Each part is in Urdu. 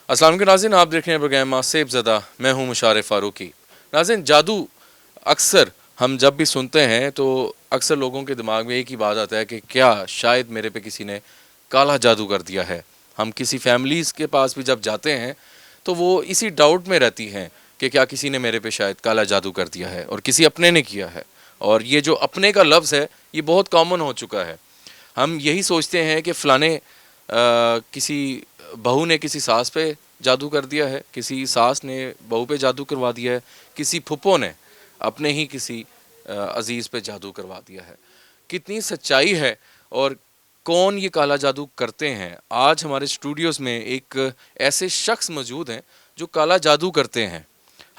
السلام علیکم ناظرین، آپ دیکھ رہے ہیں پروگرام آصف زدہ، میں ہوں مشارف فاروقی۔ ناظرین، جادو اکثر ہم جب بھی سنتے ہیں تو اکثر لوگوں کے دماغ میں ایک ہی بات آتا ہے کہ کیا شاید میرے پہ کسی نے کالا جادو کر دیا ہے۔ ہم کسی فیملیز کے پاس بھی جب جاتے ہیں تو وہ اسی ڈاؤٹ میں رہتی ہیں کہ کیا کسی نے میرے پہ شاید کالا جادو کر دیا ہے، اور کسی اپنے نے کیا ہے۔ اور یہ جو اپنے کا لفظ ہے یہ بہت کامن ہو چکا ہے۔ ہم یہی سوچتے ہیں کہ فلانے کسی بہو نے کسی ساس پہ جادو کر دیا ہے، کسی ساس نے بہو پہ جادو کروا دیا ہے، کسی پھپھو نے اپنے ہی کسی عزیز پہ جادو کروا دیا ہے۔ کتنی سچائی ہے اور کون یہ کالا جادو کرتے ہیں؟ آج ہمارے اسٹوڈیوز میں ایک ایسے شخص موجود ہیں جو کالا جادو کرتے ہیں۔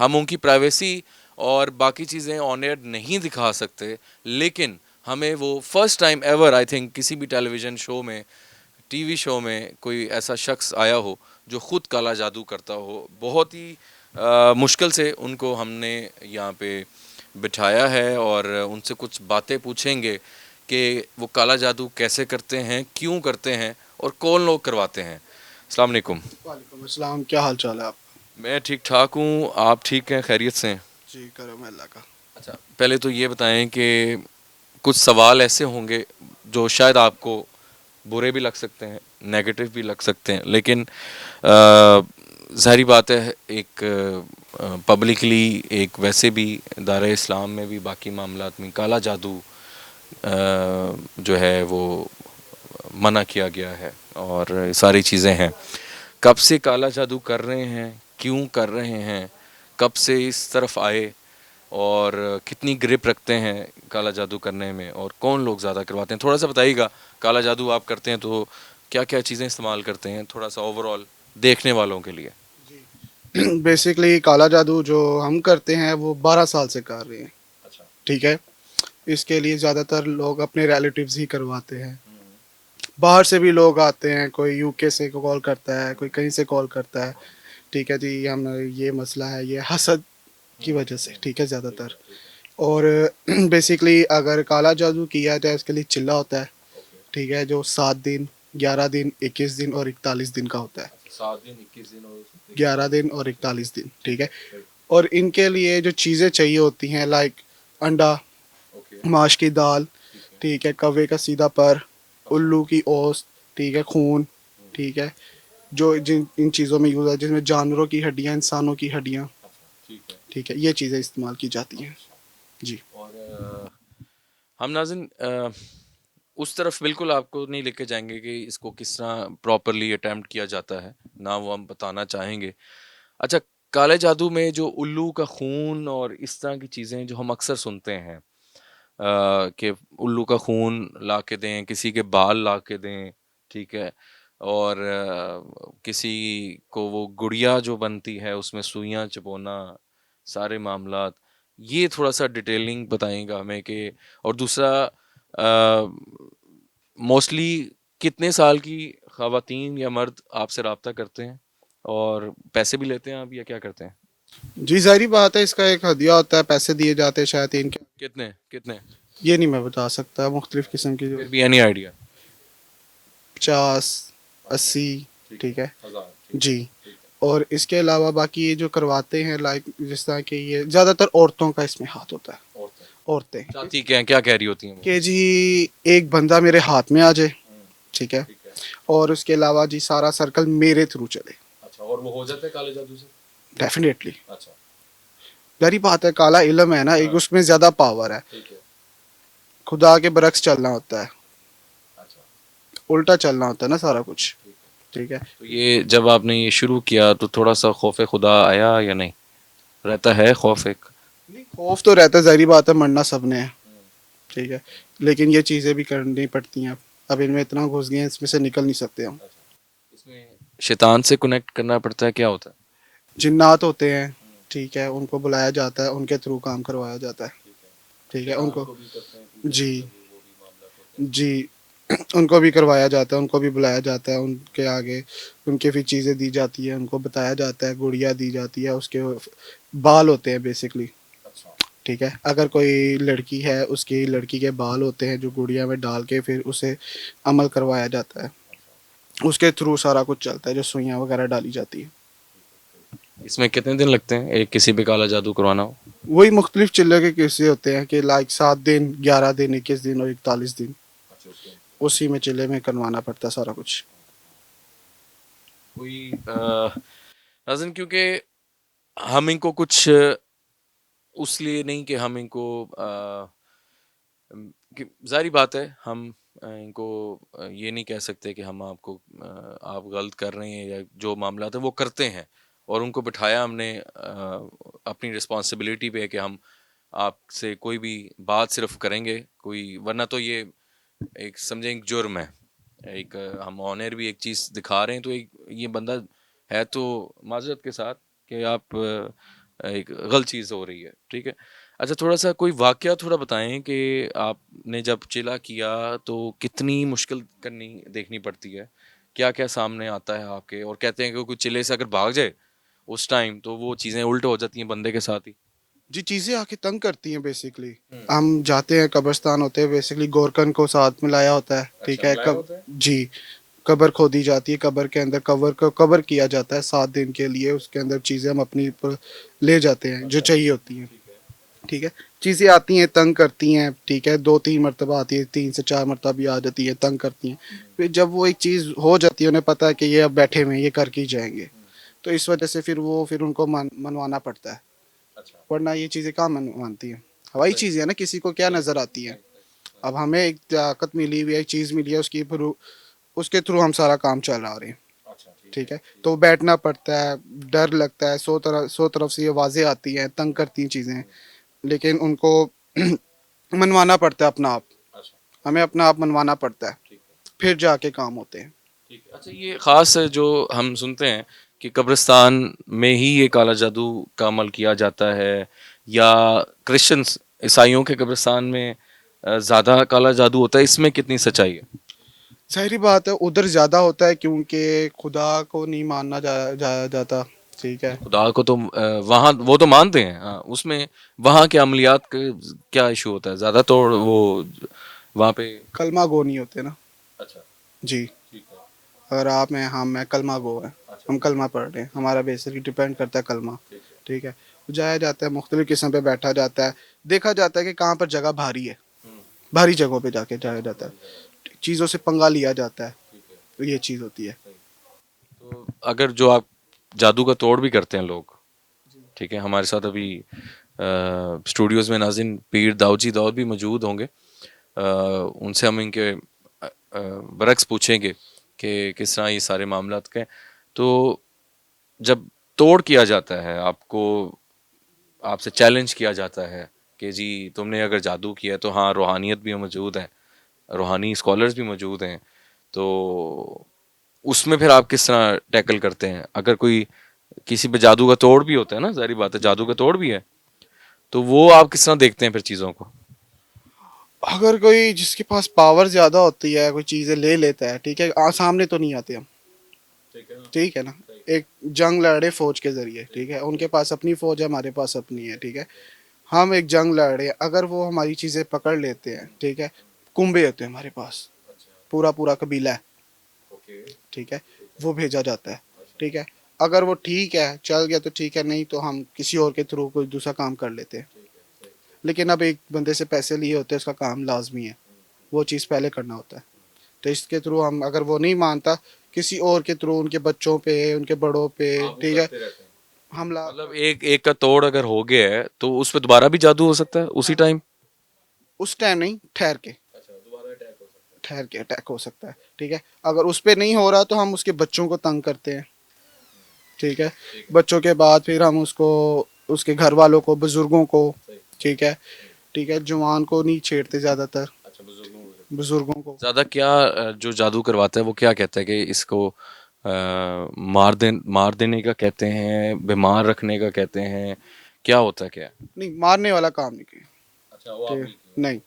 ہم ان کی پرائیویسی اور باقی چیزیں آن ایئر نہیں دکھا سکتے، لیکن ہمیں وہ first time ever I think کسی بھی ٹیلی ویژن شو میں، ٹی وی شو میں کوئی ایسا شخص آیا ہو جو خود کالا جادو کرتا ہو۔ بہت ہی مشکل سے ان کو ہم نے یہاں پہ بٹھایا ہے اور ان سے کچھ باتیں پوچھیں گے کہ وہ کالا جادو کیسے کرتے ہیں، کیوں کرتے ہیں، اور کون لوگ کرواتے ہیں۔ السلام علیکم۔ وعلیکم السلام، کیا حال چال ہے آپ کا؟ میں ٹھیک ٹھاک ہوں، آپ ٹھیک ہیں؟ خیریت سے ہیں؟ جی کرم ہے اللہ کا۔ اچھا، پہلے تو یہ بتائیں کہ کچھ سوال ایسے ہوں گے جو شاید آپ کو برے بھی لگ سکتے ہیں، نیگیٹو بھی لگ سکتے ہیں، لیکن ظاہری بات ہے ایک پبلکلی، ایک ویسے بھی دائرہ اسلام میں بھی باقی معاملات میں کالا جادو جو ہے وہ منع کیا گیا ہے اور ساری چیزیں ہیں۔ کب سے کالا جادو کر رہے ہیں، کیوں کر رہے ہیں، کب سے اس طرف آئے، اور کتنی گرپ رکھتے ہیں کالا جادو کرنے میں، اور کون لوگ زیادہ کرواتے ہیں؟ تھوڑا سا بتائیے گا۔ کالا جادو آپ کرتے ہیں تو کیا کیا چیزیں استعمال کرتے ہیں، تھوڑا سا اوور آل دیکھنے والوں کے لیے؟ جی بیسکلی کالا جادو جو ہم کرتے ہیں وہ 12 سال سے کر رہے ہیں، اچھا۔ ٹھیک ہے۔ اس کے لیے زیادہ تر لوگ اپنے ریلیٹیوز ہی کرواتے ہیں۔ باہر سے بھی لوگ آتے ہیں، کوئی یو کے سے کال کرتا ہے، کوئی کہیں سے کال کرتا ہے، ٹھیک ہے جی ہم یہ مسئلہ ہے، یہ حسد کی وجہ سے، ٹھیک ہے زیادہ تر۔ اور بیسکلی اگر کالا جادو کیا جائے اس کے لیے چلہ ہوتا ہے، ٹھیک ہے، جو 7 دن، 11 دن، 21 دن اور 41 دن کا ہوتا ہے۔ 7 دن، 21 دن اور 11 دن اور 41 دن، ٹھیک ہے۔ اور ان کے لیے جو چیزیں چاہیے ہوتی ہیں لائک انڈا، ماش کی دال، ٹھیک ہے، کوے کا سیدھا پر، الو کی اوس، ٹھیک ہے، خون، ٹھیک ہے، جو ان چیزوں میں یوز ہے، جس میں جانوروں کی ہڈیاں، انسانوں کی ہڈیاں، ٹھیک ہے، یہ چیزیں استعمال کی جاتی ہیں۔ جی اور ہم ناظرین اس طرف بالکل آپ کو نہیں لے کے جائیں گے کہ اس کو کس طرح پراپرلی اٹیمپٹ کیا جاتا ہے، نہ وہ ہم بتانا چاہیں گے۔ اچھا، کالے جادو میں جو الو کا خون اور اس طرح کی چیزیں جو ہم اکثر سنتے ہیں کہ الو کا خون لا کے دیں، کسی کے بال لا کے دیں، ٹھیک ہے، اور کسی کو وہ گڑیا جو بنتی ہے اس میں سوئیاں چبونا، سارے معاملات، یہ تھوڑا سا ڈیٹیلنگ بتائیں گا ہمیں کہ۔ اور دوسرا، موسٹلی کتنے سال کی خواتین یا مرد آپ سے رابطہ کرتے ہیں، اور پیسے بھی لیتے ہیں آپ یا کیا کرتے ہیں؟ جی ظاہری بات ہے، اس کا ایک ہدیہ ہوتا ہے، پیسے دیے جاتے ہیں شاید ان کے، کتنے کتنے؟ یہ نہیں میں بتا سکتا، مختلف قسم کی، جو پھر بھی اینی آئیڈیا؟ 50، 80، ٹھیک ہے ہزار؟ جی۔ اور اس کے علاوہ باقی یہ جو کرواتے ہیں لائک جس طرح کہ یہ زیادہ تر عورتوں کا اس میں ہاتھ ہوتا ہے، عورتیں چاہتی کیا کہہ رہی ہوتی ہیں وہ؟ کہ جی ایک بندہ میرے ہاتھ میں آ جائے، ٹھیک ہے، اور اس کے علاوہ جی سارا سرکل میرے تھرو چلے۔ اچھا، اور وہ ہو جاتے ہیں کالے جادو سے؟ ڈیفینیٹلی، اچھا، ظاہری بات ہے، کالا علم ہے نا، ایک اس میں زیادہ پاور ہے، ٹھیک ہے، خدا کے برعکس چلنا ہوتا ہے، اچھا، الٹا چلنا ہوتا ہے نا سارا کچھ، ٹھیک ہے۔ تو یہ جب آپ نے یہ شروع کیا تو تھوڑا سا خوف خدا آیا یا نہیں؟ رہتا ہے خوف ایک؟ نہیں، خوف تو رہتا ہے، ظاہری بات ہے، مرنا سب نے ہے، ٹھیک ہے، لیکن یہ چیزیں بھی کرنی پڑتی ہیں، اب ان میں اتنا گھس گئے ہیں، اس میں سے نکل نہیں سکتے ہم۔ اس میں شیطان سے کنیکٹ کرنا پڑتا ہے، کیا ہوتا ہے؟ جنات ہوتے ہیں، ٹھیک ہے، ان کو بلایا جاتا ہے، ان کے تھرو کام کروایا جاتا ہے، ٹھیک ہے، ان کو، جی جی، ان کو بھی کروایا جاتا ہے، ان کو بھی بلایا جاتا ہے، ان کے آگے ان کے پھر چیزیں دی جاتی ہیں، ان کو بتایا جاتا ہے، گڑیا دی جاتی ہے، اس کے بال ہوتے ہیں بیسکلی، ٹھیک ہے، اگر کوئی لڑکی ہے اس کی لڑکی کے بال ہوتے ہیں جو گڑیا میں ڈال کے پھر اسے عمل کروایا جاتا ہے، اس کے تھرو سارا کچھ چلتا ہے، جو سوئیاں وغیرہ ڈالی جاتی ہیں۔ اس میں کتنے دن لگتے ہیں ایک کسی پہ کالا جادو کروانا ہو؟ وہی مختلف چلے کے قصے ہوتے ہیں کہ لائک 7 دن 11 دن 21 دن اور 41 دن، اسی میں چلے میں کروانا پڑتا ہے سارا کچھ. کوئی ناظرین کیونکہ ہم ان کو کچھ اس لیے نہیں کہ ہم ان کو کہ ظاہری بات ہے ہم ان کو یہ نہیں کہہ سکتے کہ ہم آپ کو آپ غلط کر رہے ہیں یا جو معاملات ہیں وہ کرتے ہیں، اور ان کو بٹھایا ہم نے اپنی رسپانسبلٹی پہ کہ ہم آپ سے کوئی بھی بات صرف کریں گے کوئی، ورنہ تو یہ ایک سمجھیں ایک جرم ہے، ایک ہم آنر بھی ایک چیز دکھا رہے ہیں تو ایک یہ بندہ ہے تو معذرت کے ساتھ کہ آپ ایک غلط چیز ہو رہی ہے، ٹھیک ہے. اچھا تھوڑا سا کوئی واقعہ تھوڑا بتائیں کہ آپ نے جب چلا کیا تو کتنی مشکل کرنی دیکھنی پڑتی ہے، کیا کیا سامنے آتا ہے آپ کے، اور کہتے ہیں کہ کوئی چلے سے اگر بھاگ جائے اس ٹائم تو وہ چیزیں الٹ ہو جاتی ہیں بندے کے ساتھ ہی. جی چیزیں آ کے تنگ کرتی ہیں بیسکلی. ہم جاتے ہیں قبرستان ہوتے ہیں بیسکلی، گورکن کو ساتھ میں لایا ہوتا ہے، ٹھیک ہے. جی قبر کھودی جاتی ہے، قبر کے اندر کور کیا جاتا ہے 7 دن کے لیے، اس کے اندر چیزیں ہم اپنی لے جاتے ہیں جو چاہیے ہوتی ہیں، ٹھیک ہے. چیزیں آتی ہیں تنگ کرتی ہیں، ٹھیک ہے. 2-3 مرتبہ آتی ہے، 3 سے 4 مرتبہ بھی آ جاتی ہے، تنگ کرتی ہیں. پھر جب وہ ایک چیز ہو جاتی ہے انہیں پتہ ہے کہ یہ اب بیٹھے ہوئے ہیں یہ کر کے ہی جائیں گے، تو اس وجہ سے پھر ان کو منوانا پڑتا ہے، ورنہ یہ چیزیں کہاں مانتی ہیں. ہوائی چیزیں ہیں نا، کسی کو کیا نظر آتی ہیں. اب ہمیں ایک طاقت ملی ہوئی ہے، ایک چیز ملی ہے، اس کے تھرو ہم سارا کام چلا رہے ہیں، ٹھیک ہے. تو بیٹھنا پڑتا ہے، ڈر لگتا ہے، 100 طرف سے یہ واضح آتی ہیں، تنگ کرتی ہیں چیزیں، لیکن ان کو منوانا پڑتا ہے اپنا آپ، ہمیں اپنا آپ منوانا پڑتا ہے، پھر جا کے کام ہوتے ہیں. اچھا یہ خاص جو ہم سنتے ہیں کہ قبرستان میں ہی یہ کالا جادو کا عمل کیا جاتا ہے، یا کرسچنس عیسائیوں کے قبرستان میں زیادہ کالا جادو ہوتا ہے، اس میں کتنی سچائی ہے؟ ظاہری بات ہے ادھر زیادہ ہوتا ہے کیونکہ خدا کو نہیں ماننا جایا جاتا، ٹھیک ہے. خدا کو تو وہاں وہ تو مانتے ہیں، ہاں اس میں وہاں کے عملیات کا کیا ایشو ہوتا ہے؟ زیادہ طور وہ وہاں پہ کلمہ گو نہیں ہوتے نا. اچھا جی اگر آپ میں میں کلمہ گو ہے، ہم کلمہ پڑھ رہے ہیں، ہمارا بیسکلی ڈیپینڈ کرتا ہے کلمہ، ٹھیک ہے. جایا جاتا ہے، مختلف قسم پہ بیٹھا جاتا ہے، دیکھا جاتا ہے کہ کہاں پر جگہ بھاری ہے، بھاری جگہوں پہ جا کے جایا جاتا ہے، چیزوں سے پنگا لیا جاتا ہے، تو یہ چیز ہوتی ہے. تو اگر جو آپ جادو کا توڑ بھی کرتے ہیں لوگ، ٹھیک ہے، ہمارے ساتھ ابھی اسٹوڈیوز میں ناظرین پیر داؤد داؤد بھی موجود ہوں گے، ان سے ہم ان کے برعکس پوچھیں گے کہ کس طرح یہ سارے معاملات کے. تو جب توڑ کیا جاتا ہے آپ سے چیلنج کیا جاتا ہے کہ جی تم نے اگر جادو کیا ہے تو ہاں روحانیت بھی موجود ہے، روحانی اسکالرز بھی موجود ہیں، تو اس میں پھر آپ کس طرح ٹیکل کرتے ہیں؟ اگر کوئی کسی پہ جادو کا توڑ بھی ہوتا ہے نا، ظاہری بات ہے جادو کا توڑ بھی ہے، تو وہ آپ کس طرح دیکھتے ہیں پھر چیزوں کو؟ اگر کوئی جس کے پاس پاور زیادہ ہوتی ہے، کوئی چیزیں لے لیتا ہے، ٹھیک ہے، سامنے تو نہیں آتے ہم، ٹھیک ہے نا. ایک جنگ لڑے فوج کے ذریعے، ٹھیک ہے، ان کے پاس اپنی فوج ہے، ہمارے پاس اپنی ہے، ٹھیک ہے. ہم ایک جنگ لڑ رہے ہیں، اگر وہ ہماری چیزیں پکڑ لیتے ہیں، ٹھیک ہے، کنبے ہوتے ہیں ہمارے پاس، پورا قبیلہ ہے، ٹھیک ہے، وہ بھیجا جاتا ہے، ٹھیک ہے. اگر وہ ٹھیک ہے چل گیا تو ٹھیک ہے، نہیں تو ہم کسی اور کے تھرو کوئی دوسرا کام کر لیتے ہیں. لیکن اب ایک بندے سے پیسے لیے ہوتے ہیں، اس کا کام لازمی ہے، وہ چیز پہلے کرنا ہوتا ہے. تو اس کے تھرو ہم اگر وہ نہیں مانتا کسی اور کے تھرو، ان کے بچوں پہ، ان کے بڑوں پہ، ٹھیک ہے، حملہ. مطلب ایک کا توڑ اگر ہو گیا ہے تو اس پہ دوبارہ بھی جادو ہو سکتا ہے اسی ٹائم؟ اس ٹائم نہیں، ٹھہر کے اٹیک ہو سکتا ہے، ٹھیک ہے. اگر اس پہ نہیں ہو رہا تو ہم اس کے بچوں کو تنگ کرتے ہیں، ٹھیک ہے. بچوں کے بعد پھر ہم اس کے گھر والوں کو، بزرگوں کو، ٹھیک ہے، ٹھیک ہے. جوان کو نہیں چھیڑتے زیادہ تر، بزرگوں کو. زیادہ کیا جو جادو کرواتا ہے وہ کیا کہتا ہے کہ اس کو مار دینے کا کہتے ہیں، بیمار رکھنے کا کہتے ہیں، کیا ہوتا ہے کیا؟ نہیں، مارنے والا کام نہیں کیا، نہیں،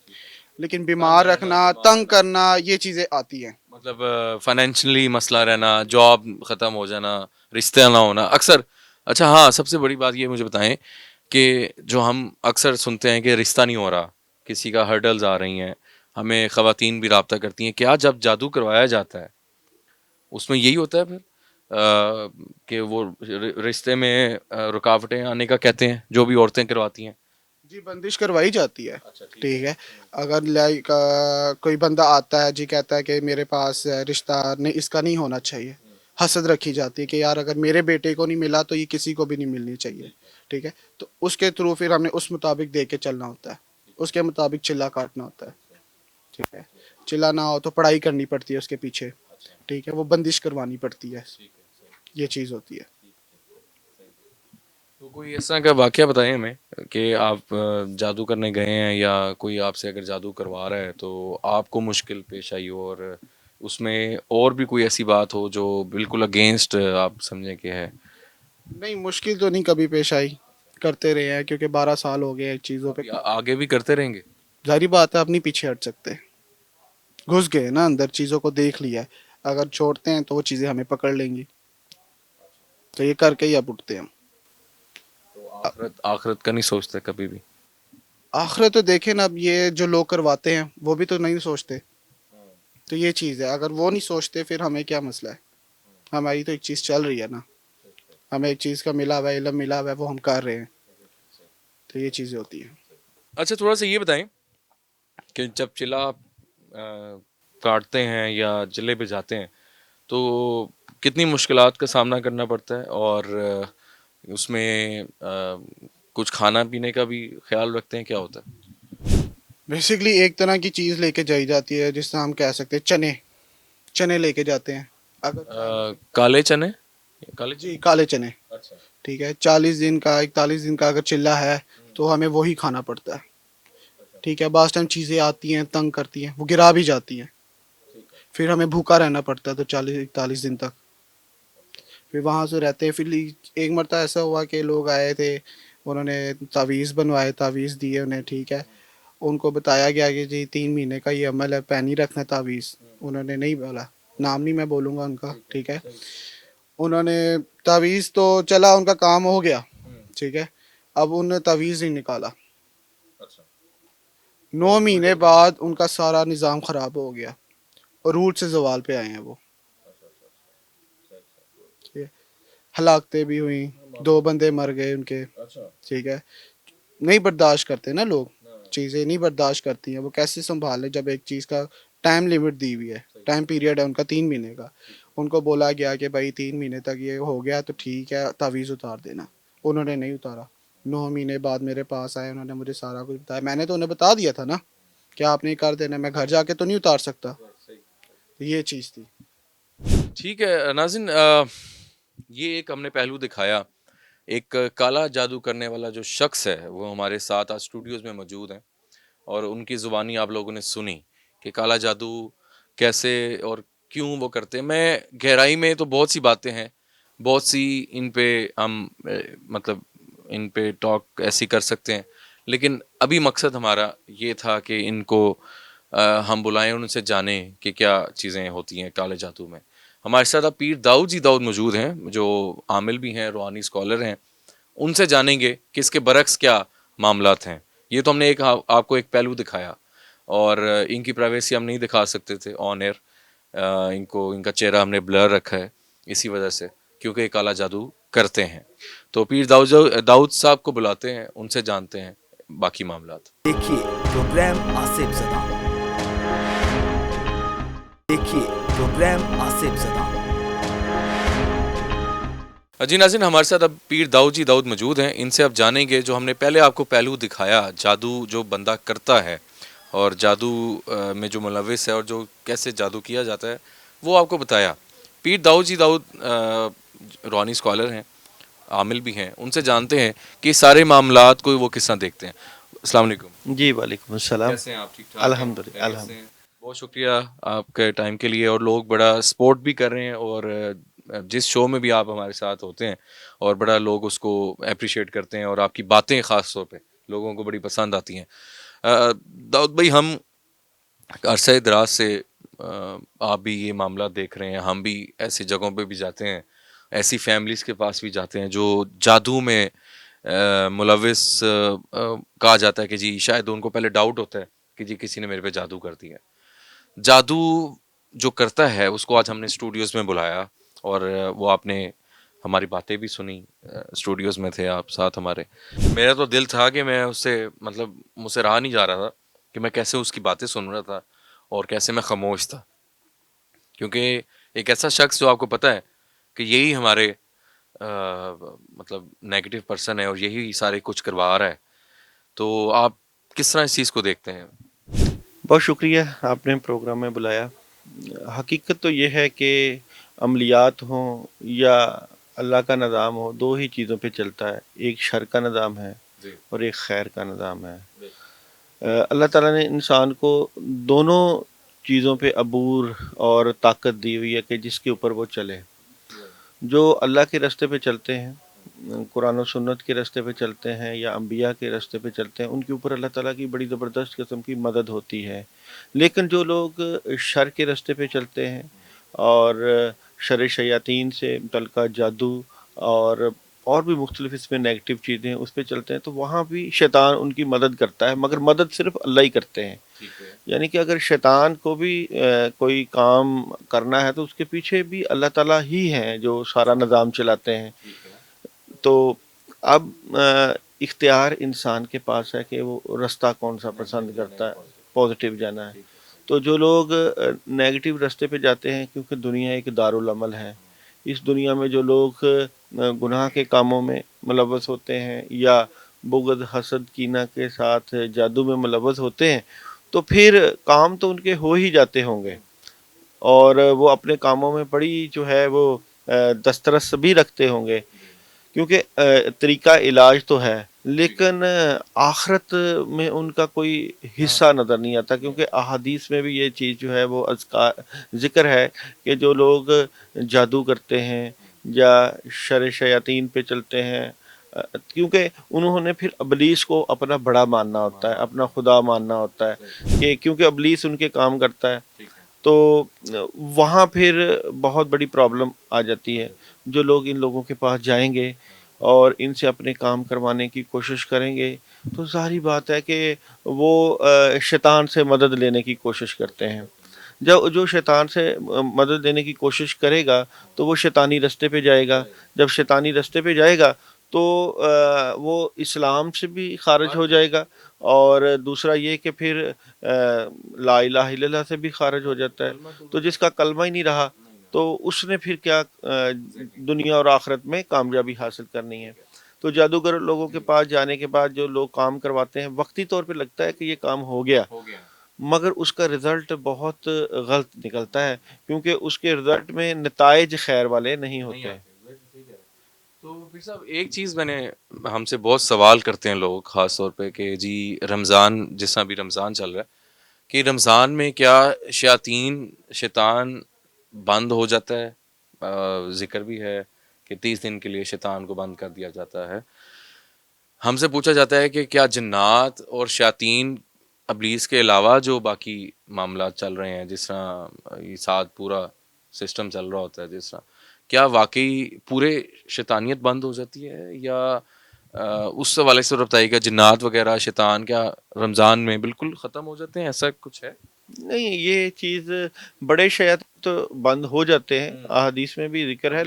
لیکن بیمار رکھنا، تنگ کرنا، یہ چیزیں آتی ہیں. مطلب فائنینشلی مسئلہ رہنا، جاب ختم ہو جانا، رشتہ نہ ہونا اکثر. اچھا ہاں، سب سے بڑی بات یہ مجھے بتائیں کہ جو ہم اکثر سنتے ہیں کہ رشتہ نہیں ہو رہا، کسی کا ہرڈلز آ رہی ہیں، ہمیں خواتین بھی رابطہ کرتی ہیں، کیا جب جادو کروایا جاتا ہے اس میں یہی ہوتا ہے پھر کہ وہ رشتے میں رکاوٹیں آنے کا کہتے ہیں جو بھی عورتیں کرواتی ہیں؟ جی بندش کروائی جاتی ہے. اچھا ٹھیک ہے. اگر لائک کوئی بندہ آتا ہے جی کہتا ہے کہ میرے پاس رشتہ نہیں اس کا نہیں ہونا چاہیے, حسد رکھی جاتی ہے کہ یار اگر میرے بیٹے کو نہیں ملا تو یہ کسی کو بھی نہیں ملنی چاہیے. ٹھیک ہے. تو اس کے تھرو پھر ہم نے اس مطابق دے کے چلنا ہوتا ہے, اس کے مطابق چلا کاٹنا ہوتا ہے. ٹھیک ہے. چلا نہ ہو تو پڑھائی کرنی پڑتی ہے اس کے پیچھے. ٹھیک ہے. وہ بندش کروانی پڑتی ہے, یہ چیز ہوتی ہے. تو کوئی ایسا کا واقعہ بتائیں ہمیں کہ آپ جادو کرنے گئے ہیں یا کوئی آپ سے اگر جادو کروا رہا ہے تو آپ کو مشکل پیش آئی ہو, اور اس میں اور بھی کوئی ایسی بات ہو جو بالکل اگینسٹ آپ سمجھیں کہ ہے. نہیں مشکل تو نہیں کبھی پیش آئی, کرتے رہے ہیں کیونکہ 12 سال ہو گئے چیزوں پہ. ابھی آگے بھی کرتے رہیں گے؟ ظاہری بات ہے اپنی پیچھے ہٹ سکتے, گھس گئے نا اندر, چیزوں کو دیکھ لیا ہے. اگر چھوڑتے ہیں تو وہ چیزیں ہمیں پکڑ لیں گی, تو یہ کر کے ہی اب اٹھتے ہیں ہم. تو آخرت کا نہیں سوچتے کبھی بھی؟ آخرت تو دیکھیں نا, اب یہ جو لوگ کرواتے ہیں وہ بھی تو نہیں سوچتے. تو یہ چیز ہے, اگر وہ نہیں سوچتے پھر ہمیں کیا مسئلہ ہے. ہماری تو ایک چیز چل رہی ہے نا, ہمیں ایک چیز کا ملا ہوا ہے, علم ملا ہوا ہے, وہ ہم کر رہے ہیں. تو یہ چیزیں ہوتی ہیں. اچھا تھوڑا سا یہ بتائیں کہ جب چلا آپ کاٹتے ہیں یا چلے پہ جاتے ہیں تو کتنی مشکلات کا سامنا کرنا پڑتا ہے, اور اس میں کچھ کھانا پینے کا بھی خیال رکھتے ہیں, کیا ہوتا ہے؟ بیسکلی ایک طرح کی چیز لے کے جائی جاتی ہے جس سے ہم کہہ سکتے ہیں چنے لے کے جاتے ہیں. اگر کالے چنے؟ کالے جی کالے چنے. اچھا. ٹھیک ہے. 40 دن کا 41 دن کا اگر چلا ہے تو ہمیں وہی کھانا پڑتا ہے. ٹھیک ہے. بعض ٹائم چیزیں آتی ہیں تنگ کرتی ہیں, وہ گرا بھی جاتی ہیں, پھر ہمیں بھوکا رہنا پڑتا ہے تو 40 41 دن تک. پھر وہاں سے رہتے ہیں. پھر ایک مرتبہ ایسا ہوا کہ لوگ آئے تھے, انہوں نے تعویذ بنوائے, تعویذ دیے انہیں. ٹھیک ہے. ان کو بتایا گیا کہ جی 3 مہینے کا یہ عمل ہے, پین ہی رکھنا ہے تعویذ. انہوں نے نہیں بولا, نام نہیں میں بولوں گا ان کا. ٹھیک ہے. انہوں نے تعویذ تو چلا, ان کا کام ہو گیا. ٹھیک ہے. اب انہوں نے تعویذ نہیں نکالا. 9 مہینے بعد ان کا سارا نظام خراب ہو گیا, اور روٹ سے زوال پہ آئے ہیں وہ. ہلاکتیں بھی ہوئیں, 2 بندے مر گئے ان کے. ٹھیک ہے. نہیں برداشت کرتے نا لوگ, چیزیں نہیں برداشت کرتی ہیں. وہ کیسے سنبھال لیں جب ایک چیز کا ٹائم لیمٹ دی ہوئی ہے, ٹائم پیریڈ ہے ان کا 3 مہینے کا. ان کو بولا گیا کہ بھائی 3 مہینے تک یہ ہو گیا تو ٹھیک ہے, تعویذ اتار دینا. انہوں نے نہیں اتارا. 9 مہینے بعد میرے پاس آئے, انہوں نے مجھے سارا کچھ بتایا. میں نے تو انہیں بتا دیا تھا نا کہ آپ نے کر دینا, میں گھر جا کے تو نہیں اتار سکتا. یہ چیز تھی. ٹھیک ہے ناظرین, یہ ایک ہم نے پہلو دکھایا. ایک کالا جادو کرنے والا جو شخص ہے وہ ہمارے ساتھ آج اسٹوڈیوز میں موجود ہیں, اور ان کی زبانی آپ لوگوں نے سنی کہ کالا جادو کیسے اور کیوں وہ کرتے ہیں. میں گہرائی میں تو بہت سی باتیں ہیں, بہت سی ان پہ ہم مطلب ان پہ ٹاک ایسی کر سکتے ہیں, لیکن ابھی مقصد ہمارا یہ تھا کہ ان کو ہم بلائیں, ان سے جانیں کہ کیا چیزیں ہوتی ہیں کالے جادو میں. ہمارے ساتھ اب پیر داؤد جی داؤد موجود ہیں جو عامل بھی ہیں, روحانی اسکالر ہیں. ان سے جانیں گے کہ اس کے برعکس کیا معاملات ہیں. یہ تو ہم نے ایک آپ کو ایک پہلو دکھایا, اور ان کی پرائیویسی ہم نہیں دکھا سکتے تھے آن ایئر. ان کا چہرہ ہم نے بلر رکھا ہے اسی وجہ سے, کیونکہ یہ کالا جادو کرتے ہیں. تو پیر داؤد صاحب کو بلاتے ہیں, ان سے جانتے ہیں باقی معاملات. دیکھیے پروگرام آصف زدہ, دیکھیے پروگرام آصف زدہ. جی ناظرین, ہمارے ساتھ اب پیر داؤد جی داؤد موجود ہیں. ان سے اب جانیں گے جو ہم نے پہلے آپ کو پہلو دکھایا, جادو جو بندہ کرتا ہے اور جادو میں جو ملوث ہے اور جو کیسے جادو کیا جاتا ہے وہ آپ کو بتایا. پیر داؤد جی داؤد روحانی اسکالر ہیں, عامل بھی ہیں. ان سے جانتے ہیں کہ سارے معاملات کو وہ کس طرح دیکھتے ہیں. السلام علیکم. جی وعلیکم السلام. کیسے ہیں آپ؟ ٹھیک ٹھاک؟ الحمد للہ الحمد. بہت شکریہ آپ کے ٹائم کے لیے, اور لوگ بڑا سپورٹ بھی کر رہے ہیں, اور جس شو میں بھی آپ ہمارے ساتھ ہوتے ہیں اور بڑا لوگ اس کو اپریشیٹ کرتے ہیں, اور آپ کی باتیں خاص طور پہ لوگوں کو بڑی پسند آتی ہیں. داؤد بھائی, ہم عرصہ دراز سے آپ بھی یہ معاملہ دیکھ رہے ہیں, ہم بھی ایسی جگہوں پہ بھی جاتے ہیں, ایسی فیملیز کے پاس بھی جاتے ہیں جو جادو میں ملوث کہا جاتا ہے کہ جی شاید ان کو پہلے ڈاؤٹ ہوتا ہے کہ جی کسی نے میرے پہ جادو کر دیا. جادو جو کرتا ہے اس کو آج ہم نے اسٹوڈیوز میں بلایا, اور وہ آپ نے ہماری باتیں بھی سنی، اسٹوڈیوز میں تھے آپ ساتھ ہمارے. میرا تو دل تھا کہ میں اس سے مطلب مجھ سے رہا نہیں جا رہا تھا کہ میں کیسے اس کی باتیں سن رہا تھا اور کیسے میں خاموش تھا، کیونکہ ایک ایسا شخص جو آپ کو پتہ ہے کہ یہی ہمارے مطلب نیگیٹو پرسن ہے اور یہی سارے کچھ کروا رہا ہے، تو آپ کس طرح اس چیز کو دیکھتے ہیں؟ بہت شکریہ آپ نے پروگرام میں بلایا. حقیقت تو یہ ہے کہ عملیات ہوں یا اللہ کا نظام ہو، دو ہی چیزوں پہ چلتا ہے، ایک شر کا نظام ہے اور ایک خیر کا نظام ہے. اللہ تعالیٰ نے انسان کو دونوں چیزوں پہ عبور اور طاقت دی ہوئی ہے کہ جس کے اوپر وہ چلے. جو اللہ کے راستے پہ چلتے ہیں، قرآن و سنت کے راستے پہ چلتے ہیں یا انبیاء کے راستے پہ چلتے ہیں، ان کے اوپر اللہ تعالیٰ کی بڑی زبردست قسم کی مدد ہوتی ہے. لیکن جو لوگ شر کے راستے پہ چلتے ہیں اور شر شیاطین سے متعلقہ جادو اور بھی مختلف اس میں نیگیٹو چیزیں اس پہ چلتے ہیں، تو وہاں بھی شیطان ان کی مدد کرتا ہے، مگر مدد صرف اللہ ہی کرتے ہیں. یعنی کہ اگر شیطان کو بھی کوئی کام کرنا ہے تو اس کے پیچھے بھی اللہ تعالیٰ ہی ہیں جو سارا نظام چلاتے ہیں. تو اب اختیار انسان کے پاس ہے کہ وہ راستہ کون سا پسند کرتا ہے، پازیٹیو جانا ہے. تو جو لوگ نیگیٹو راستے پہ جاتے ہیں، کیونکہ دنیا ایک دارالعمل ہے، اس دنیا میں جو لوگ گناہ کے کاموں میں ملوث ہوتے ہیں یا بغض حسد کینہ کے ساتھ جادو میں ملوث ہوتے ہیں، تو پھر کام تو ان کے ہو ہی جاتے ہوں گے اور وہ اپنے کاموں میں بڑی جو ہے وہ دسترس بھی رکھتے ہوں گے، کیونکہ طریقہ علاج تو ہے، لیکن آخرت میں ان کا کوئی حصہ نظر نہیں آتا. کیونکہ احادیث میں بھی یہ چیز جو ہے وہ ذکر ہے کہ جو لوگ جادو کرتے ہیں یا شر شیاطین پہ چلتے ہیں، کیونکہ انہوں نے پھر ابلیس کو اپنا بڑا ماننا ہوتا ہے، اپنا خدا ماننا ہوتا ہے، کہ کیونکہ ابلیس ان کے کام کرتا ہے، تو وہاں پھر بہت بڑی پرابلم آ جاتی ہے. جو لوگ ان لوگوں کے پاس جائیں گے اور ان سے اپنے کام کروانے کی کوشش کریں گے، تو ظاہری بات ہے کہ وہ شیطان سے مدد لینے کی کوشش کرتے ہیں. جو شیطان سے مدد لینے کی کوشش کرے گا تو وہ شیطانی راستے پہ جائے گا. جب شیطانی راستے پہ جائے گا تو وہ اسلام سے بھی خارج ہو جائے گا، اور دوسرا یہ کہ پھر لا الہ الا اللہ سے بھی خارج ہو جاتا ہے. تو جس کا کلمہ ہی نہیں رہا تو اس نے پھر کیا دنیا اور آخرت میں کامیابی حاصل کرنی ہے. تو جادوگر لوگوں کے پاس جانے کے بعد جو لوگ کام کرواتے ہیں، وقتی طور پہ لگتا ہے کہ یہ کام ہو گیا، مگر اس کا رزلٹ بہت غلط نکلتا ہے، کیونکہ اس کے رزلٹ میں نتائج خیر والے نہیں ہوتے ہیں. تو پھر صاحب ایک چیز میں نے ہم سے بہت سوال کرتے ہیں لوگ، خاص طور پہ کہ جی رمضان، جس طرح بھی رمضان چل رہا ہے، کہ رمضان میں کیا شیطان بند ہو جاتا ہے؟ ذکر بھی ہے کہ 30 دن کے لیے شیطان کو بند کر دیا جاتا ہے. ہم سے پوچھا جاتا ہے کہ کیا جنات اور شیاطین ابلیس کے علاوہ جو باقی معاملات چل رہے ہیں، جس طرح یہ ساتھ پورا سسٹم چل رہا ہوتا ہے، جس طرح کیا واقعی پورے شیطانیت بند ہو جاتی ہے، یا اس حوالے سے بتائیے گا جنات وغیرہ شیطان کیا رمضان میں بالکل ختم ہو جاتے ہیں؟ ایسا کچھ ہے؟ نہیں، یہ چیز بڑے شیاطین تو بند ہو جاتے ہیں، احادیث میں بھی ذکر ہے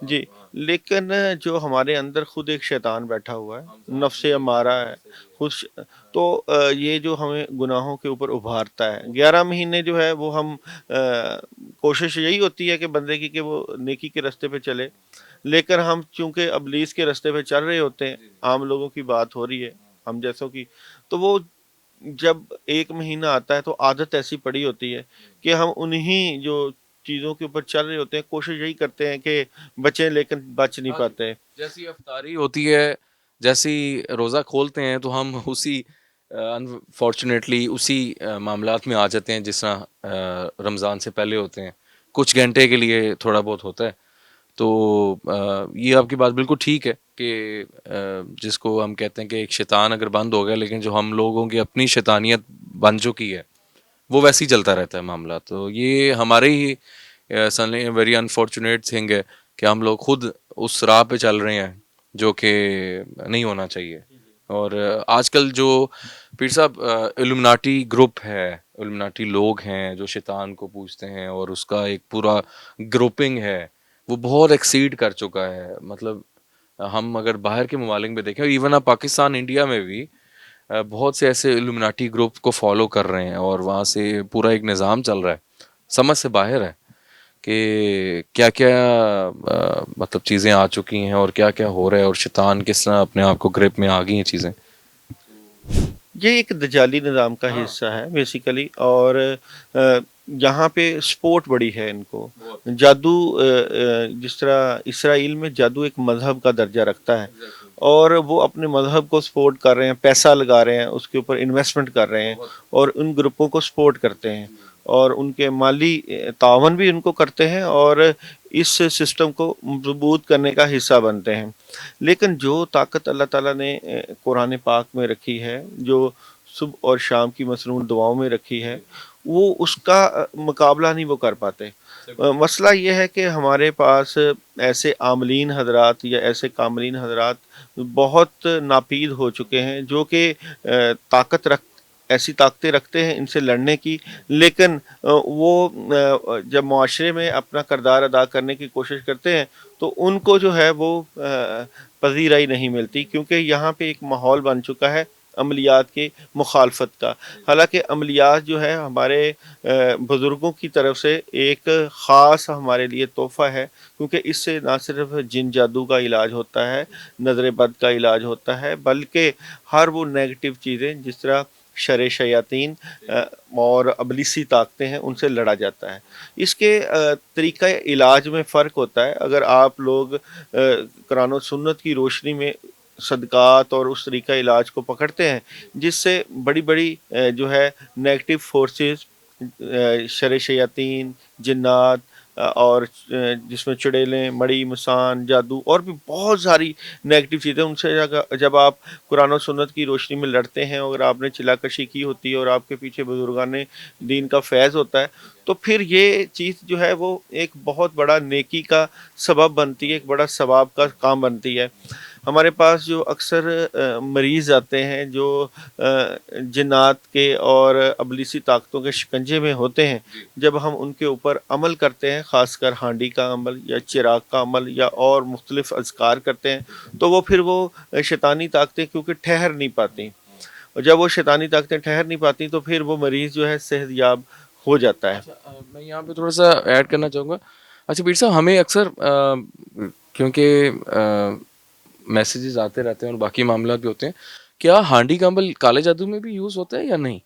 جی. لیکن جو ہمارے اندر خود ایک شیطان بیٹھا ہوا ہے، نفس امارہ ہے خود تو یہ جو ہمیں گناہوں کے اوپر ابھارتا ہے. 11 مہینے جو ہے وہ ہم کوشش یہی ہوتی ہے کہ بندے کی کہ وہ نیکی کے راستے پہ چلے، لیکن ہم چونکہ ابلیس کے راستے پہ چل رہے ہوتے ہیں، عام لوگوں کی بات ہو رہی ہے، ہم جیسوں کی، تو وہ جب 1 مہینہ آتا ہے تو عادت ایسی پڑی ہوتی ہے کہ ہم انہی جو چیزوں کے اوپر چل رہے ہوتے ہیں، کوشش یہی کرتے ہیں کہ بچیں، لیکن بچ نہیں پاتے. جیسی افطاری ہوتی ہے، جیسی روزہ کھولتے ہیں تو ہم اسی انفارچونیٹلی اسی معاملات میں آ جاتے ہیں جس طرح رمضان سے پہلے ہوتے ہیں. کچھ گھنٹے کے لیے تھوڑا بہت ہوتا ہے. تو یہ آپ کی بات بالکل ٹھیک ہے کہ جس کو ہم کہتے ہیں کہ ایک شیطان اگر بند ہو گیا، لیکن جو ہم لوگوں کی اپنی شیطانیت بن چکی ہے وہ ویسے ہی چلتا رہتا ہے معاملہ. تو یہ ہمارے ہی ویری انفارچونیٹ تھنگ ہے کہ ہم لوگ خود اس راہ پہ چل رہے ہیں جو کہ نہیں ہونا چاہیے. اور آج کل جو پیر صاحب الومناٹی گروپ ہے، الومناٹی لوگ ہیں جو شیطان کو پوجتے ہیں، اور اس کا ایک پورا گروپنگ ہے وہ بہت ایکسیڈ کر چکا ہے. مطلب ہم اگر باہر کے ممالک میں دیکھیں، ایون آپ پاکستان انڈیا میں بھی بہت سے ایسے الومناٹی گروپ کو فالو کر رہے ہیں اور وہاں سے پورا ایک نظام چل رہا ہے، سمجھ سے باہر ہے کہ کیا کیا مطلب چیزیں آ چکی ہیں اور کیا کیا ہو رہا ہے، اور شیطان کس طرح اپنے آپ کو گرپ میں آ گئی ہیں چیزیں. یہ ایک دجالی نظام کا حصہ ہے بیسیکلی. اور یہاں پہ سپورٹ بڑی ہے ان کو. جادو جس طرح اسرائیل میں جادو ایک مذہب کا درجہ رکھتا ہے، اور وہ اپنے مذہب کو سپورٹ کر رہے ہیں، پیسہ لگا رہے ہیں، اس کے اوپر انویسٹمنٹ کر رہے ہیں، اور ان گروپوں کو سپورٹ کرتے ہیں، اور ان کے مالی تعاون بھی ان کو کرتے ہیں، اور اس سسٹم کو مضبوط کرنے کا حصہ بنتے ہیں. لیکن جو طاقت اللہ تعالیٰ نے قرآن پاک میں رکھی ہے، جو صبح اور شام کی مسنون دعاؤں میں رکھی ہے، وہ اس کا مقابلہ نہیں وہ کر پاتے. مسئلہ یہ ہے کہ ہمارے پاس ایسے عاملین حضرات یا ایسے کاملین حضرات بہت ناپید ہو چکے ہیں، جو کہ ایسی طاقتیں رکھتے ہیں ان سے لڑنے کی، لیکن وہ جب معاشرے میں اپنا کردار ادا کرنے کی کوشش کرتے ہیں تو ان کو جو ہے وہ پذیرائی نہیں ملتی، کیونکہ یہاں پہ ایک ماحول بن چکا ہے عملیات کی مخالفت کا. حالانکہ عملیات جو ہے ہمارے بزرگوں کی طرف سے ایک خاص ہمارے لیے تحفہ ہے، کیونکہ اس سے نہ صرف جن جادو کا علاج ہوتا ہے، نظر بد کا علاج ہوتا ہے، بلکہ ہر وہ نیگیٹو چیزیں جس طرح شر شیاطین اور ابلیسی طاقتیں ہیں، ان سے لڑا جاتا ہے. اس کے طریقہ علاج میں فرق ہوتا ہے. اگر آپ لوگ قرآن و سنت کی روشنی میں صدقات اور اس طریقہ علاج کو پکڑتے ہیں، جس سے بڑی بڑی جو ہے نیگیٹو فورسز، شر شیاطین، جنات، اور جس میں چڑیلیں، مڑی، مسان، جادو اور بھی بہت ساری نیگیٹو چیزیں، ان سے جب آپ قرآن و سنت کی روشنی میں لڑتے ہیں، اور آپ نے چلا کشی کی ہوتی ہے اور آپ کے پیچھے بزرگان دین کا فیض ہوتا ہے، تو پھر یہ چیز جو ہے وہ ایک بہت بڑا نیکی کا سبب بنتی ہے، ایک بڑا ثواب کا کام بنتی ہے. ہمارے پاس جو اکثر مریض آتے ہیں جو جنات کے اور ابلیسی طاقتوں کے شکنجے میں ہوتے ہیں، جب ہم ان کے اوپر عمل کرتے ہیں، خاص کر ہانڈی کا عمل یا چراغ کا عمل یا اور مختلف اذکار کرتے ہیں، تو وہ پھر وہ شیطانی طاقتیں کیونکہ ٹھہر نہیں پاتی، اور جب وہ شیطانی طاقتیں ٹھہر نہیں پاتی تو پھر وہ مریض جو ہے صحت یاب ہو جاتا ہے. میں یہاں پہ تھوڑا سا ایڈ کرنا چاہوں گا. اچھا پیر صاحب، ہمیں اکثر کیونکہ میسیجز آتے رہتے ہیں اور باقی معاملات بھی ہوتے ہیں، کیا ہانڈی کا عمل کالے جادو میں بھی یوز ہوتا ہے یا نہیں؟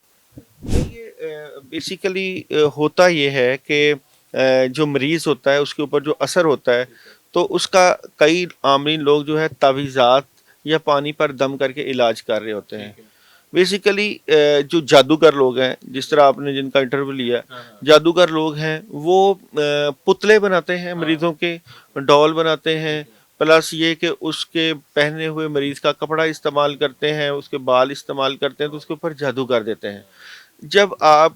یہ بیسیکلی ہوتا یہ ہے کہ جو مریض ہوتا ہے اس کے اوپر جو اثر ہوتا ہے، تو اس کا کئی عاملین لوگ جو ہے تعویذات یا پانی پر دم کر کے علاج کر رہے ہوتے ہیں. بیسیکلی جو جادوگر لوگ ہیں، جس طرح آپ نے جن کا انٹرویو لیا، جادوگر لوگ ہیں، وہ پتلے بناتے ہیں مریضوں کے، ڈول بناتے ہیں، پلس یہ کہ اس کے پہنے ہوئے مریض کا کپڑا استعمال کرتے ہیں، اس کے بال استعمال کرتے ہیں، تو اس کے اوپر جادو کر دیتے ہیں. جب آپ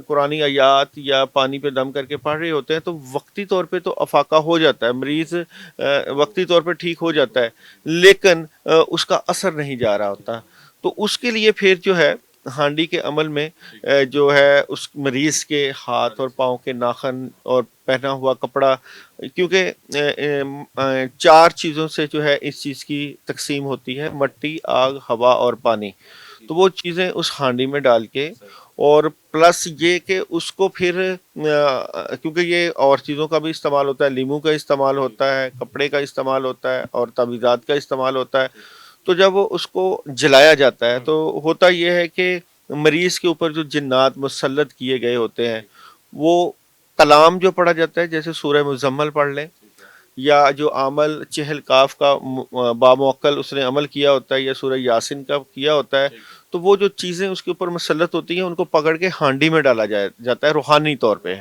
قرآنی آیات یا پانی پہ دم کر کے پڑھ رہے ہوتے ہیں تو وقتی طور پہ تو افاقہ ہو جاتا ہے، مریض وقتی طور پہ ٹھیک ہو جاتا ہے، لیکن اس کا اثر نہیں جا رہا ہوتا. تو اس کے لیے پھر جو ہے ہانڈی کے عمل میں جو ہے اس مریض کے ہاتھ اور پاؤں کے ناخن اور پہنا ہوا کپڑا، کیونکہ 4 چیزوں سے جو ہے اس چیز کی تقسیم ہوتی ہے: مٹی، آگ، ہوا اور پانی. تو وہ چیزیں اس ہانڈی میں ڈال کے، اور پلس یہ کہ اس کو پھر کیونکہ یہ اور چیزوں کا بھی استعمال ہوتا ہے، لیمو کا استعمال ہوتا ہے، کپڑے کا استعمال ہوتا ہے، اور تعویذات کا استعمال ہوتا ہے. تو جب وہ اس کو جلایا جاتا ہے تو ہوتا یہ ہے کہ مریض کے اوپر جو جنات مسلط کیے گئے ہوتے ہیں، وہ کلام جو پڑھا جاتا ہے، جیسے سورہ مزمل پڑھ لیں، یا جو عمل چہل کاف کا باموکل اس نے عمل کیا ہوتا ہے، یا سورہ یاسین کا کیا ہوتا ہے، تو وہ جو چیزیں اس کے اوپر مسلط ہوتی ہیں ان کو پکڑ کے ہانڈی میں ڈالا جاتا ہے روحانی طور پہ.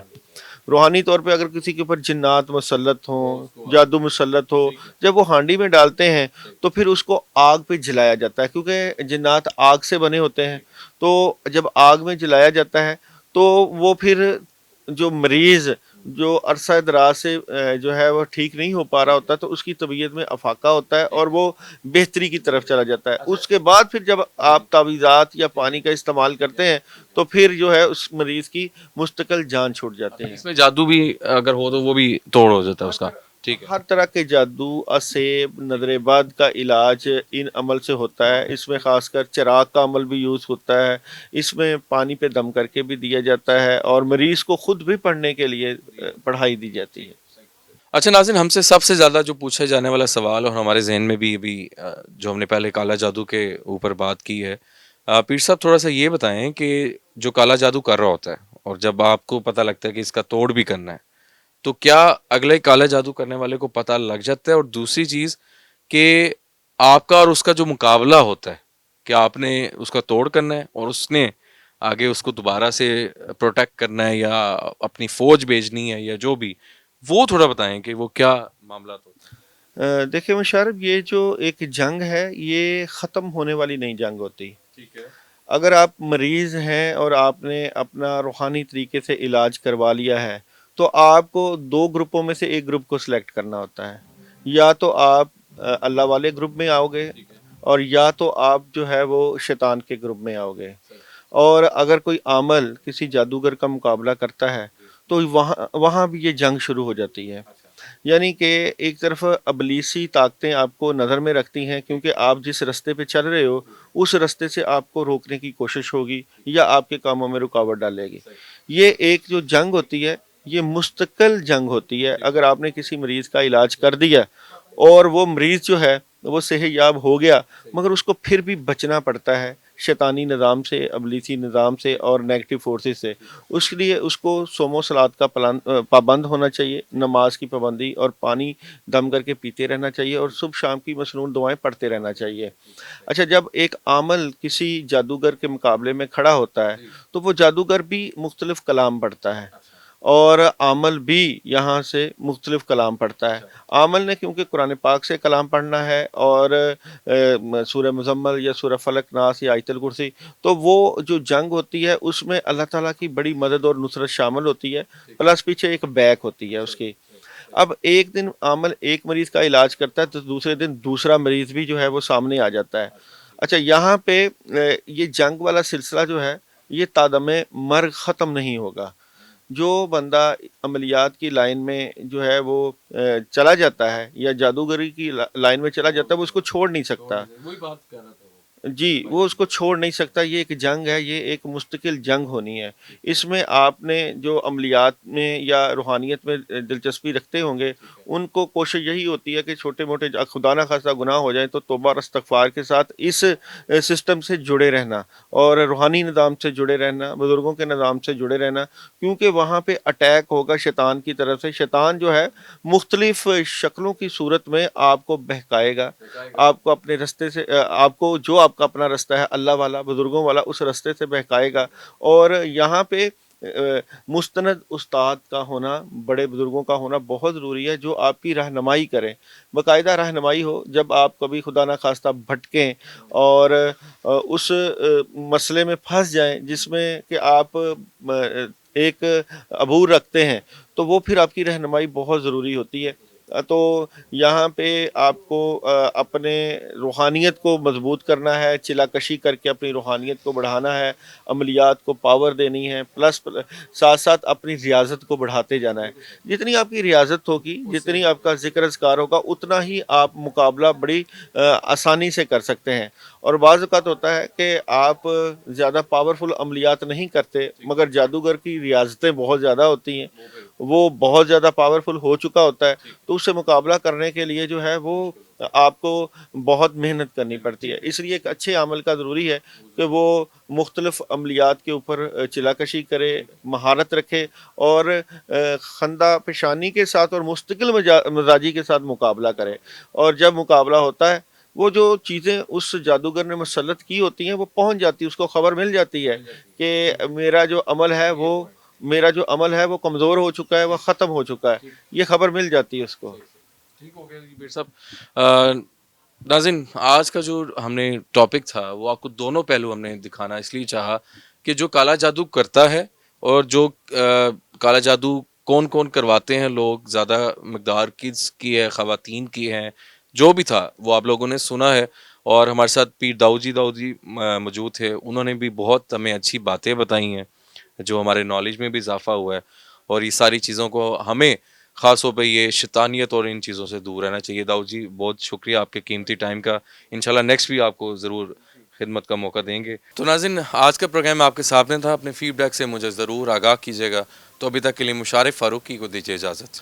روحانی طور پہ اگر کسی کے اوپر جنات مسلط ہوں، جادو مسلط ہو، جب وہ ہانڈی میں ڈالتے ہیں تو پھر اس کو آگ پہ جلایا جاتا ہے، کیونکہ جنات آگ سے بنے ہوتے ہیں. تو جب آگ میں جلایا جاتا ہے تو وہ پھر جو مریض جو عرصہ دراز سے جو ہے وہ ٹھیک نہیں ہو پا رہا ہوتا تو اس کی طبیعت میں افاقہ ہوتا ہے اور وہ بہتری کی طرف چلا جاتا ہے. اس کے بعد پھر جب آپ تعویذات یا پانی کا استعمال کرتے ہیں تو پھر جو ہے اس مریض کی مستقل جان چھوٹ جاتے ہیں. اس میں جادو بھی اگر ہو تو وہ بھی توڑ ہو جاتا ہے اس کا. ٹھیک ہے. ہر طرح کے جادو، اسیب، نظر بد کا علاج ان عمل سے ہوتا ہے. اس میں خاص کر چراغ کا عمل بھی یوز ہوتا ہے. اس میں پانی پہ دم کر کے بھی دیا جاتا ہے اور مریض کو خود بھی پڑھنے کے لیے پڑھائی دی جاتی ہے. اچھا ناظرین، ہم سے سب سے زیادہ جو پوچھا جانے والا سوال اور ہمارے ذہن میں بھی ابھی جو ہم نے پہلے کالا جادو کے اوپر بات کی ہے، پیر صاحب تھوڑا سا یہ بتائیں کہ جو کالا جادو کر رہا ہوتا ہے اور جب آپ کو پتہ لگتا ہے کہ اس کا توڑ بھی کرنا ہے تو کیا اگلے کالا جادو کرنے والے کو پتہ لگ جاتا ہے؟ اور دوسری چیز کہ آپ کا اور اس کا جو مقابلہ ہوتا ہے کہ آپ نے اس کا توڑ کرنا ہے اور اس نے آگے اس کو دوبارہ سے پروٹیکٹ کرنا ہے یا اپنی فوج بھیجنی ہے یا جو بھی، وہ تھوڑا بتائیں کہ وہ کیا معاملات ہوتے ہیں. دیکھیں مشارف، یہ جو ایک جنگ ہے یہ ختم ہونے والی نہیں جنگ ہوتی. ٹھیک ہے. اگر آپ مریض ہیں اور آپ نے اپنا روحانی طریقے سے علاج کروا لیا ہے تو آپ کو دو گروپوں میں سے ایک گروپ کو سلیکٹ کرنا ہوتا ہے. یا تو آپ اللہ والے گروپ میں آؤ گے اور یا تو آپ جو ہے وہ شیطان کے گروپ میں آؤ گے. اور اگر کوئی عامل کسی جادوگر کا مقابلہ کرتا ہے تو وہاں بھی یہ جنگ شروع ہو جاتی ہے. یعنی کہ ایک طرف ابلیسی طاقتیں آپ کو نظر میں رکھتی ہیں کیونکہ آپ جس رستے پہ چل رہے ہو اس رستے سے آپ کو روکنے کی کوشش ہوگی یا آپ کے کاموں میں رکاوٹ ڈالے گی. یہ ایک جو جنگ ہوتی ہے یہ مستقل جنگ ہوتی ہے. اگر آپ نے کسی مریض کا علاج کر دیا اور وہ مریض جو ہے وہ صحت یاب ہو گیا مگر اس کو پھر بھی بچنا پڑتا ہے شیطانی نظام سے، ابلیسی نظام سے اور نیگیٹو فورسز سے. اس لیے اس کو صوم و صلات کا پابند ہونا چاہیے، نماز کی پابندی اور پانی دم کر کے پیتے رہنا چاہیے اور صبح شام کی مسنون دعائیں پڑھتے رہنا چاہیے. اچھا، جب ایک عامل کسی جادوگر کے مقابلے میں کھڑا ہوتا ہے تو وہ جادوگر بھی مختلف کلام پڑھتا ہے اور عامل بھی یہاں سے مختلف کلام پڑھتا ہے. عامل نے کیونکہ قرآن پاک سے کلام پڑھنا ہے اور سورہ مزمل یا سورہ فلق، ناس یا آیت الکرسی، تو وہ جو جنگ ہوتی ہے اس میں اللہ تعالیٰ کی بڑی مدد اور نصرت شامل ہوتی ہے، پلس پیچھے ایک بیک ہوتی ہے اس کی. اب ایک دن عامل ایک مریض کا علاج کرتا ہے تو دوسرے دن دوسرا مریض بھی جو ہے وہ سامنے آ جاتا ہے. اچھا، یہاں پہ یہ جنگ والا سلسلہ جو ہے یہ تادم مرگ ختم نہیں ہوگا. جو بندہ عملیات کی لائن میں جو ہے وہ چلا جاتا ہے یا جادوگری کی لائن میں چلا جاتا ہے وہ اس کو چھوڑ نہیں سکتا. وہی بات کر رہا تھا جی، وہ اس کو چھوڑ نہیں سکتا. یہ ایک جنگ ہے، یہ ایک مستقل جنگ ہونی ہے. اس میں آپ نے جو عملیات میں یا روحانیت میں دلچسپی رکھتے ہوں گے ان کو کوشش یہی ہوتی ہے کہ چھوٹے موٹے خدا نہ خواستہ گناہ ہو جائیں تو توبہ اور استغفار کے ساتھ اس سسٹم سے جڑے رہنا اور روحانی نظام سے جڑے رہنا، بزرگوں کے نظام سے جڑے رہنا، کیونکہ وہاں پہ اٹیک ہوگا شیطان کی طرف سے. شیطان جو ہے مختلف شکلوں کی صورت میں آپ کو بہکائے گا، آپ کو اپنے رستے سے، آپ کو جو آپ کا اپنا رستہ ہے اللہ والا، بزرگوں والا، اس رستے سے بہکائے گا. اور یہاں پہ مستند استاد کا ہونا، بڑے بزرگوں کا ہونا بہت ضروری ہے جو آپ کی رہنمائی کریں، باقاعدہ رہنمائی ہو. جب آپ کبھی خدا نہ خواستہ بھٹکیں اور اس مسئلے میں پھنس جائیں جس میں کہ آپ ایک عبور رکھتے ہیں تو وہ پھر آپ کی رہنمائی بہت ضروری ہوتی ہے. تو یہاں پہ آپ کو اپنے روحانیت کو مضبوط کرنا ہے، چلا کشی کر کے اپنی روحانیت کو بڑھانا ہے، عملیات کو پاور دینی ہے، پلس ساتھ ساتھ اپنی ریاضت کو بڑھاتے جانا ہے. جتنی آپ کی ریاضت ہوگی، جتنی آپ کا ذکر اذکار ہوگا، اتنا ہی آپ مقابلہ بڑی آسانی سے کر سکتے ہیں. اور بعض اوقات ہوتا ہے کہ آپ زیادہ پاورفل عملیات نہیں کرتے مگر جادوگر کی ریاضتیں بہت زیادہ ہوتی ہیں، وہ بہت زیادہ پاورفل ہو چکا ہوتا ہے، تو اس سے مقابلہ کرنے کے لیے جو ہے وہ آپ کو بہت محنت کرنی پڑتی ہے. اس لیے ایک اچھے عمل کا ضروری ہے کہ وہ مختلف عملیات کے اوپر چلا کشی کرے، مہارت رکھے اور خندہ پیشانی کے ساتھ اور مستقل مزاجی کے ساتھ مقابلہ کرے. اور جب مقابلہ ہوتا ہے وہ جو چیزیں اس جادوگر نے مسلط کی ہوتی ہیں وہ پہنچ جاتی ہے، اس کو خبر مل جاتی ہے کہ میرا جو عمل ہے وہ کمزور ہو چکا ہے، وہ ختم ہو چکا ہے، یہ خبر مل جاتی ہے اس کو. ٹھیک ہو گیا جی پیر صاحب. ناظرین، آج کا جو ہم نے ٹاپک تھا وہ آپ کو دونوں پہلو ہم نے دکھانا اس لیے چاہا کہ جو کالا جادو کرتا ہے اور جو کالا جادو کون کون کرواتے ہیں لوگ, زیادہ مقدار کس کی ہے, خواتین کی ہیں, جو بھی تھا وہ آپ لوگوں نے سنا ہے. اور ہمارے ساتھ پیر داؤد جی موجود تھے, انہوں نے بھی بہت ہمیں اچھی باتیں بتائی ہیں جو ہمارے نالج میں بھی اضافہ ہوا ہے. اور یہ ساری چیزوں کو ہمیں خاص طور پہ یہ شیطانیت اور ان چیزوں سے دور رہنا چاہیے. داؤد جی بہت شکریہ آپ کے قیمتی ٹائم کا, انشاءاللہ نیکسٹ بھی آپ کو ضرور خدمت کا موقع دیں گے. تو ناظرین, آج کا پروگرام آپ کے سامنے تھا, اپنے فیڈ بیک سے مجھے ضرور آگاہ کیجیے گا. تو ابھی تک کے لیے مشارف فاروقی کو دیجیے اجازت.